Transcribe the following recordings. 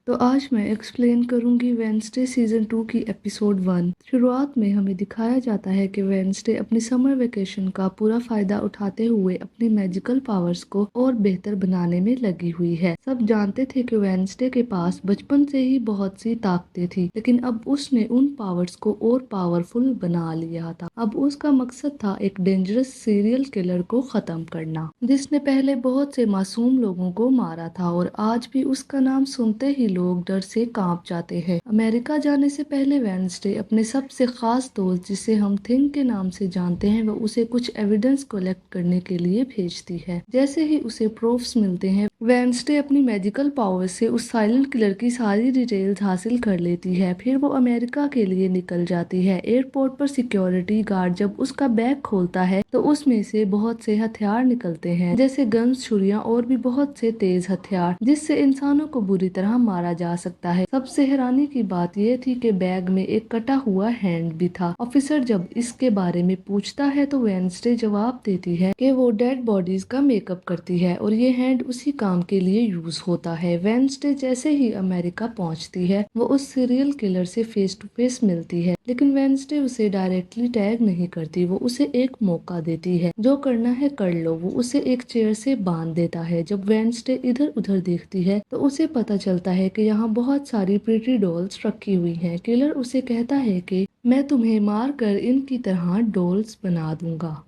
तो आज मैं एक्सप्लेन करूंगी वेडनेसडे सीजन 2 की एपिसोड 1। शुरुआत में हमें दिखाया जाता है कि वेडनेसडे अपनी समर वेकेशन का पूरा फायदा उठाते हुए अपनी मैजिकल पावर्स को और बेहतर बनाने में लगी हुई है। सब जानते थे कि वेडनेसडे के पास बचपन से ही बहुत सी ताकतें थी, लेकिन अब उसने उन पावर्स को और पावरफुल बना लिया था। अब उसका मकसद था एक डेंजरस सीरियल किलर को खत्म करना, जिसने पहले बहुत से मासूम लोगों को मारा था और आज भी उसका नाम सुनते ही लोग डर से कांप जाते हैं। अमेरिका जाने से पहले वेडनेसडे अपने सबसे खास दोस्त, जिसे हम थिंक के नाम से जानते हैं, वो उसे कुछ एविडेंस कलेक्ट करने के लिए भेजती है। जैसे ही उसे प्रूफ्स मिलते हैं, वेडनेसडे अपनी मैजिकल पावर से उस साइलेंट किलर की सारी डिटेल्स हासिल कर लेती है। फिर वो अमेरिका के लिए निकल जाती है। एयरपोर्ट पर सिक्योरिटी गार्ड जब उसका बैग खोलता है तो उसमें से बहुत से हथियार निकलते हैं, जैसे गन्स, छुरियां और भी बहुत से तेज हथियार, जिससे इंसानों को बुरी तरह मारा जा सकता है। सबसे हैरानी की बात यह थी कि बैग में एक कटा हुआ हैंड भी था। ऑफिसर जब इसके बारे में पूछता है तो वेडनेसडे जवाब देती है कि वो डेड बॉडीज का मेकअप करती है और ये हैंड उसी काम के लिए यूज होता है। वेडनेसडे जैसे ही अमेरिका पहुंचती है, वो उस सीरियल किलर से फेस टू फेस मिलती है, लेकिन वेडनेसडे उसे डायरेक्टली टैग नहीं करती। वो उसे एक मौका देती है, जो करना है कर लो। वो उसे एक चेयर से बांध देता है। जब वेडनेसडे इधर उधर देखती है तो उसे पता चलता है कि यहाँ बहुत सारी प्रिटी डॉल्स रखी हुई हैं। किलर उसे कहता है कि मैं तुम्हें मार कर इनकी तरह डॉल्स बना दूंगा,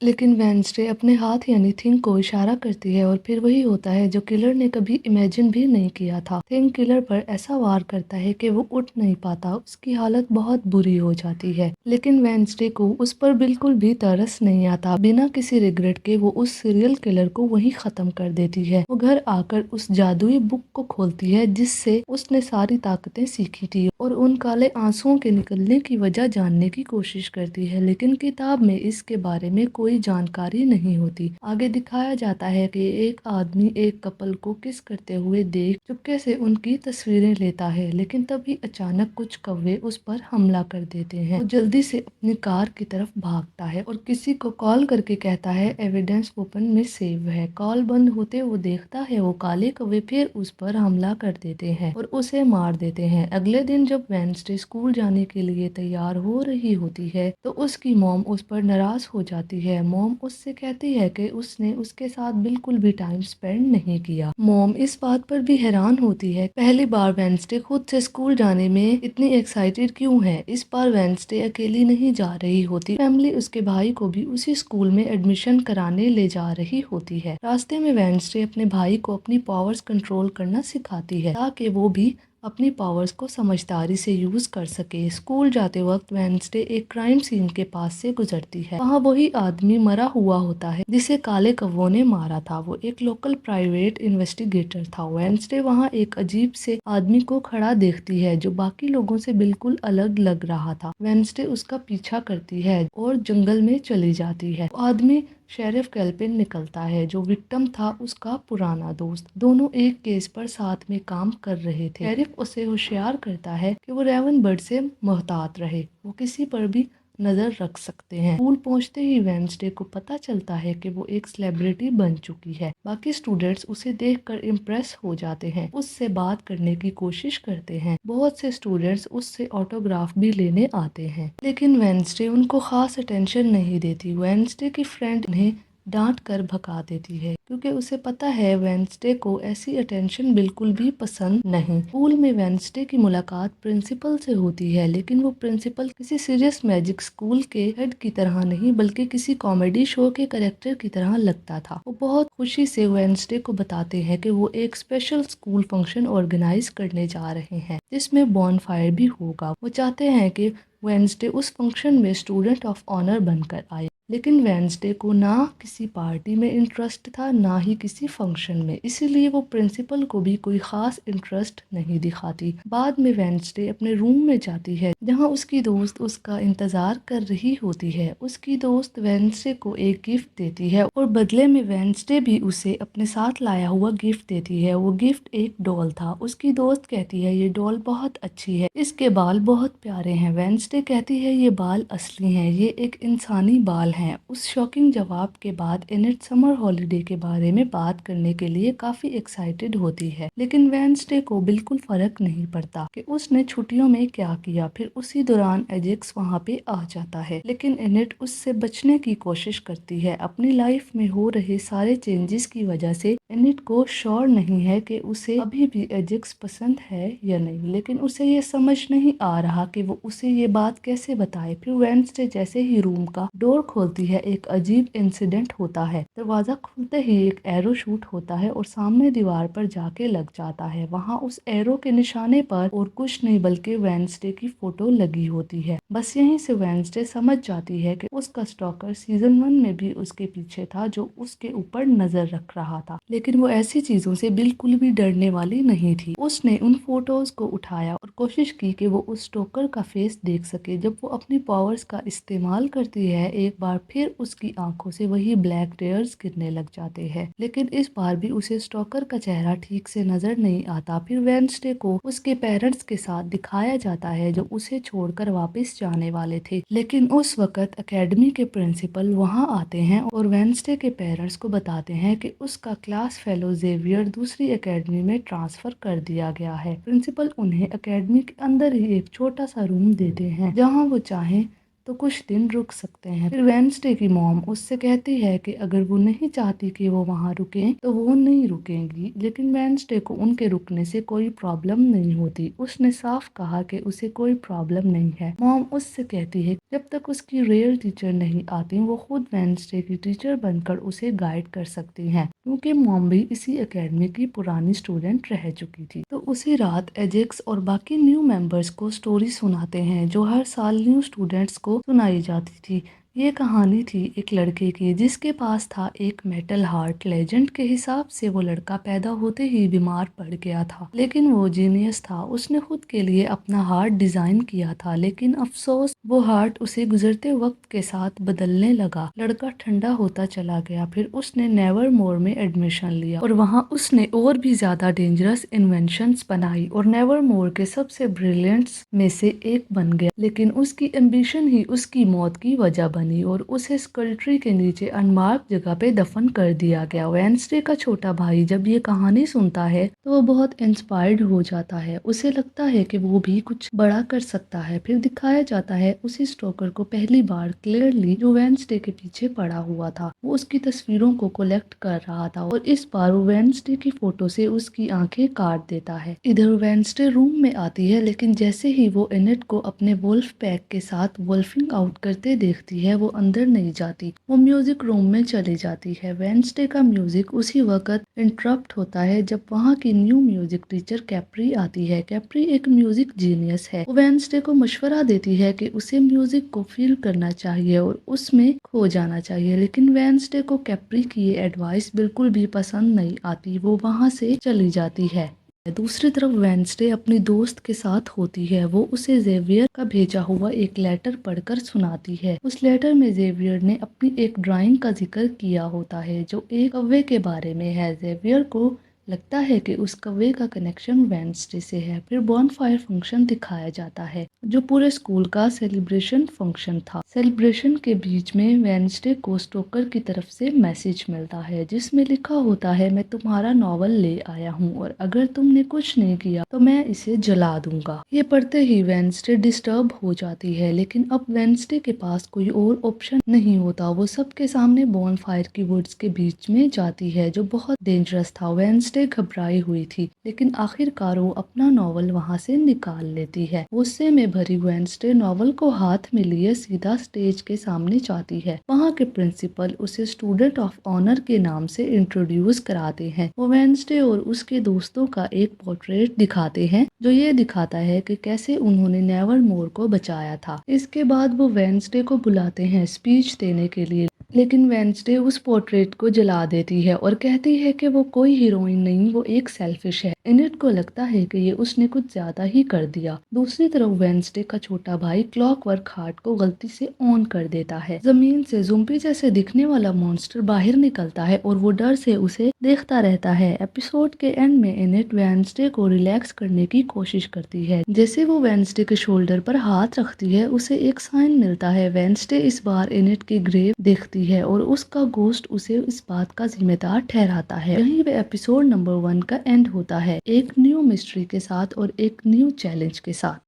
लेकिन वेडनेसडे अपने हाथ यानी थिंग को इशारा करती है और फिर वही होता है जो किलर ने कभी इमेजिन भी नहीं किया था। थिंग किलर पर ऐसा वार करता है कि वो उठ नहीं पाता, उसकी हालत बहुत बुरी हो जाती है। लेकिन वेडनेसडे को उस पर बिल्कुल भी तरस नहीं आता। बिना किसी रिग्रेट के वो उस सीरियल किलर को वही खत्म कर देती है। वो घर आकर उस जादुई बुक को खोलती है जिससे उसने सारी ताकतें सीखी थी और उन काले आंसुओं के निकलने की वजह जानने की कोशिश करती है, लेकिन किताब में इसके बारे में कोई जानकारी नहीं होती। आगे दिखाया जाता है कि एक आदमी एक कपल को किस करते हुए देख चुपके से उनकी तस्वीरें लेता है, लेकिन तभी अचानक कुछ कौवे उस पर हमला कर देते हैं। वो जल्दी से अपनी कार की तरफ भागता है और किसी को कॉल करके कहता है एविडेंस ओपन में सेव है। कॉल बंद होते वो देखता है वो काले कौवे फिर उस पर हमला कर देते हैं और उसे मार देते हैं। अगले दिन जब वेडनेसडे स्कूल जाने के लिए तैयार हो रही होती है तो उसकी मॉम उस पर नाराज हो जाती है। मॉम उससे कहती है कि उसने उसके साथ बिल्कुल भी टाइम स्पेंड नहीं किया। मॉम इस बात पर भी हैरान होती है, पहली बार वेडनेसडे खुद से स्कूल जाने में इतनी एक्साइटेड क्यों है। इस बार वेडनेसडे अकेली नहीं जा रही होती, फैमिली उसके भाई को भी उसी स्कूल में एडमिशन कराने ले जा रही होती है। रास्ते में वेडनेसडे अपने भाई को अपनी पावर्स कंट्रोल करना सिखाती है ताकि वो भी अपनी पावर्स को समझदारी से यूज कर सके। स्कूल जाते वक्त वेडनेसडे एक क्राइम सीन के पास से गुजरती है। वहाँ वही आदमी मरा हुआ होता है जिसे काले कौवों ने मारा था। वो एक लोकल प्राइवेट इन्वेस्टिगेटर था। वेडनेसडे वहाँ एक अजीब से आदमी को खड़ा देखती है जो बाकी लोगों से बिल्कुल अलग लग रहा था। वेडनेसडे उसका पीछा करती है और जंगल में चली जाती है। आदमी शेरिफ कैल्पिन निकलता है जो विक्टिम था उसका पुराना दोस्त। दोनों एक केस पर साथ में काम कर रहे थे। शेरिफ उसे होशियार करता है कि वो रेवन बर्ड से मोहतात रहे, वो किसी पर भी नजर रख सकते हैं। स्कूल पहुंचते ही वेडनेसडे को पता चलता है कि वो एक सेलिब्रिटी बन चुकी है। बाकी स्टूडेंट्स उसे देखकर इम्प्रेस हो जाते हैं, उससे बात करने की कोशिश करते हैं। बहुत से स्टूडेंट्स उससे ऑटोग्राफ भी लेने आते हैं, लेकिन वेडनेसडे उनको खास अटेंशन नहीं देती। वेडनेसडे की फ्रेंड उन्हें डांट कर भगा देती है क्योंकि उसे पता है वेडनेसडे को ऐसी अटेंशन बिल्कुल भी पसंद नहीं। स्कूल में वेडनेसडे की मुलाकात प्रिंसिपल से होती है, लेकिन वो प्रिंसिपल किसी सीरियस मैजिक स्कूल के हेड की तरह नहीं बल्कि किसी कॉमेडी शो के कैरेक्टर की तरह लगता था। वो बहुत खुशी से वेडनेसडे को बताते हैं कि वो एक स्पेशल स्कूल फंक्शन ऑर्गेनाइज करने जा रहे हैं जिसमें बॉनफायर भी होगा। वो चाहते हैं कि वेडनेसडे उस फंक्शन में स्टूडेंट ऑफ ऑनर बनकर आए, लेकिन वेडनेसडे को ना किसी पार्टी में इंटरेस्ट था ना ही किसी फंक्शन में, इसीलिए वो प्रिंसिपल को भी कोई खास इंटरेस्ट नहीं दिखाती। बाद में वेडनेसडे अपने रूम में जाती है जहां उसकी दोस्त उसका इंतजार कर रही होती है। उसकी दोस्त वेडनेसडे को एक गिफ्ट देती है और बदले में वेडनेसडे भी उसे अपने साथ लाया हुआ गिफ्ट देती है। वो गिफ्ट एक डॉल था। उसकी दोस्त कहती है ये डॉल बहुत अच्छी है, इसके बाल बहुत प्यारे हैं। वेडनेसडे कहती है ये बाल असली हैं, ये एक इंसानी बाल है। हैं। उस शॉकिंग जवाब के बाद एनिट समर हॉलिडे के बारे में बात करने के लिए काफी एक्साइटेड होती है, लेकिन वेडनेसडे को बिल्कुल फर्क नहीं पड़ता कि उसने छुट्टियों में क्या किया। फिर उसी दौरान एजेक्स वहाँ पे आ जाता है, लेकिन एनिट उससे बचने की कोशिश करती है। अपनी लाइफ में हो रहे सारे चेंजेस की वजह से एनिट को श्योर नहीं है कि उसे अभी भी एजेक्स पसंद है या नहीं, लेकिन उसे ये समझ नहीं आ रहा कि वो उसे ये बात कैसे बताए। फिर वेडनेसडे जैसे ही रूम का डोर खोलती है, एक अजीब इंसिडेंट होता है। दरवाजा खुलते ही एक एरो शूट होता है और सामने दीवार पर जाके लग जाता है। वहाँ उस एरो के निशाने पर और कुछ नहीं बल्कि वेडनेसडे की फोटो लगी होती है। बस यहीं से वेडनेसडे समझ जाती है कि उसका स्टॉकर सीजन 1 में भी उसके पीछे था, जो उसके ऊपर नजर रख रहा था, लेकिन वो ऐसी चीजों से बिल्कुल भी डरने वाली नहीं थी। उसने उन फोटोज को उठाया और कोशिश की कि वो उस स्टॉकर का फेस देख सके। जब वो अपनी पावर्स का इस्तेमाल करती है, एक बार फिर उसकी आंखों से वही ब्लैक टेयर्स गिरने लग जाते हैं, लेकिन इस बार भी उसे स्टॉकर का चेहरा ठीक से नजर नहीं आता। फिर वेडनेसडे को उसके पेरेंट्स के साथ दिखाया जाता है, जो उसे छोड़कर वापस जाने वाले थे, लेकिन उस वक्त एकेडमी के प्रिंसिपल वहां आते हैं और वेडनेसडे के पेरेंट्स को बताते हैं कि उसका क्लास फेलो जेवियर दूसरी एकेडमी में ट्रांसफर कर दिया गया है। प्रिंसिपल उन्हें एकेडमी के अंदर ही एक छोटा सा रूम देते हैं, जहां वो चाहें तो कुछ दिन रुक सकते हैं। फिर वेडनेसडे की मॉम उससे कहती है कि अगर वो नहीं चाहती कि वो वहाँ रुकें तो वो नहीं रुकेंगी, लेकिन वेडनेसडे को उनके रुकने से कोई प्रॉब्लम नहीं होती। उसने साफ कहा कि उसे कोई प्रॉब्लम नहीं है। मॉम उससे कहती है जब तक उसकी रियल टीचर नहीं आती, वो खुद वेडनेसडे की टीचर बनकर उसे गाइड कर सकती हैं, क्योंकि मॉम भी इसी एकेडमी की पुरानी स्टूडेंट रह चुकी थी। तो उसी रात एजेक्स और बाकी न्यू मेंबर्स को स्टोरी सुनाते हैं, जो हर साल न्यू स्टूडेंट्स को सुनाई जाती थी। ये कहानी थी एक लड़के की जिसके पास था एक मेटल हार्ट। लेजेंड के हिसाब से वो लड़का पैदा होते ही बीमार पड़ गया था, लेकिन वो जीनियस था। उसने खुद के लिए अपना हार्ट डिजाइन किया था, लेकिन अफसोस वो हार्ट उसे गुजरते वक्त के साथ बदलने लगा। लड़का ठंडा होता चला गया। फिर उसने नेवर मोर में एडमिशन लिया और वहाँ उसने और भी ज्यादा डेंजरस इन्वेंशंस बनाई और नेवर मोर के सबसे ब्रिलियंट्स में से एक बन गया। लेकिन उसकी एम्बिशन ही उसकी मौत की वजह बनी और उसे स्कल ट्री के नीचे अनमार्क जगह पे दफन कर दिया गया। वेडनेसडे का छोटा भाई जब ये कहानी सुनता है तो वो बहुत इंस्पायर्ड हो जाता है। उसे लगता है कि वो भी कुछ बड़ा कर सकता है। फिर दिखाया जाता है उसी स्टॉकर को पहली बार क्लियरली, जो वेडनेसडे के पीछे पड़ा हुआ था। वो उसकी तस्वीरों को कलेक्ट कर रहा था और इस बार वो वेडनेसडे की फोटो से उसकी आंखें काट देता है। इधर वेडनेसडे रूम में आती है, लेकिन जैसे ही वो एनिट को अपने वुल्फ पैक के साथ वुल्फिंग आउट करते देखती है, वो अंदर नहीं जाती। वो म्यूजिक रूम में चली जाती है। वेडनेसडे का म्यूजिक उसी वक्त इंटरप्ट होता है जब वहाँ की न्यू म्यूजिक टीचर कैप्री आती है। कैप्री एक म्यूजिक जीनियस है। वो वेडनेसडे को मशवरा देती है कि उसे म्यूजिक को फील करना चाहिए और उसमें खो जाना चाहिए, लेकिन वेडनेसडे को कैप्री की ये एडवाइस बिल्कुल भी पसंद नहीं आती। वो वहाँ से चली जाती है। दूसरी तरफ वेडनेसडे अपनी दोस्त के साथ होती है। वो उसे जेवियर का भेजा हुआ एक लेटर पढ़कर सुनाती है। उस लेटर में जेवियर ने अपनी एक ड्राइंग का जिक्र किया होता है, जो एक कौवे के बारे में है। जेवियर को लगता है कि उस कौवे का कनेक्शन वेडनेसडे से है। फिर बॉनफायर फंक्शन दिखाया जाता है, जो पूरे स्कूल का सेलिब्रेशन फंक्शन था। सेलिब्रेशन के बीच में वेडनेसडे को स्टोकर की तरफ से मैसेज मिलता है, जिसमें लिखा होता है, मैं तुम्हारा नॉवल ले आया हूँ और अगर तुमने कुछ नहीं किया तो मैं इसे जला दूंगा। ये पढ़ते ही वेडनेसडे डिस्टर्ब हो जाती है, लेकिन अब वेडनेसडे के पास कोई और ऑप्शन नहीं होता। वो सबके सामने बॉनफायर की वुड्स के बीच में जाती है, जो बहुत डेंजरस था। वेडनेसडे घबराई हुई थी, लेकिन आखिरकार वो अपना नॉवल वहाँ से निकाल लेती है। गुस्से में भरी वेडनेसडे नॉवल को हाथ में लिए सीधा स्टेज के सामने जाती है। वहाँ के प्रिंसिपल उसे स्टूडेंट ऑफ ऑनर के नाम से इंट्रोड्यूस कराते हैं। वो वेडनेसडे और उसके दोस्तों का एक पोर्ट्रेट दिखाते हैं, जो ये दिखाता है कि कैसे उन्होंने नेवर मोर को बचाया था। इसके बाद वो वेडनेसडे को बुलाते हैं स्पीच देने के लिए, लेकिन वेंसडे उस पोर्ट्रेट को जला देती है और कहती है कि वो कोई हीरोइन नहीं, वो एक सेल्फिश है। एनिट को लगता है कि ये उसने कुछ ज्यादा ही कर दिया। दूसरी तरफ वेंसडे का छोटा भाई क्लॉकवर्क हार्ट को गलती से ऑन कर देता है। जमीन से ज़ोंबी जैसे दिखने वाला मॉन्स्टर बाहर निकलता है और वो डर से उसे देखता रहता है। एपिसोड के एंड में एनिट वेंसडे को रिलैक्स करने की कोशिश करती है। जैसे वो वेंसडे के शोल्डर पर हाथ रखती है, उसे एक साइन मिलता है। वेंसडे इस बार एनिट की ग्रेव देखती है और उसका गोस्ट उसे इस बात का जिम्मेदार ठहराता है। यहीं पे एपिसोड नंबर 1 का एंड होता है, एक न्यू मिस्ट्री के साथ और एक न्यू चैलेंज के साथ।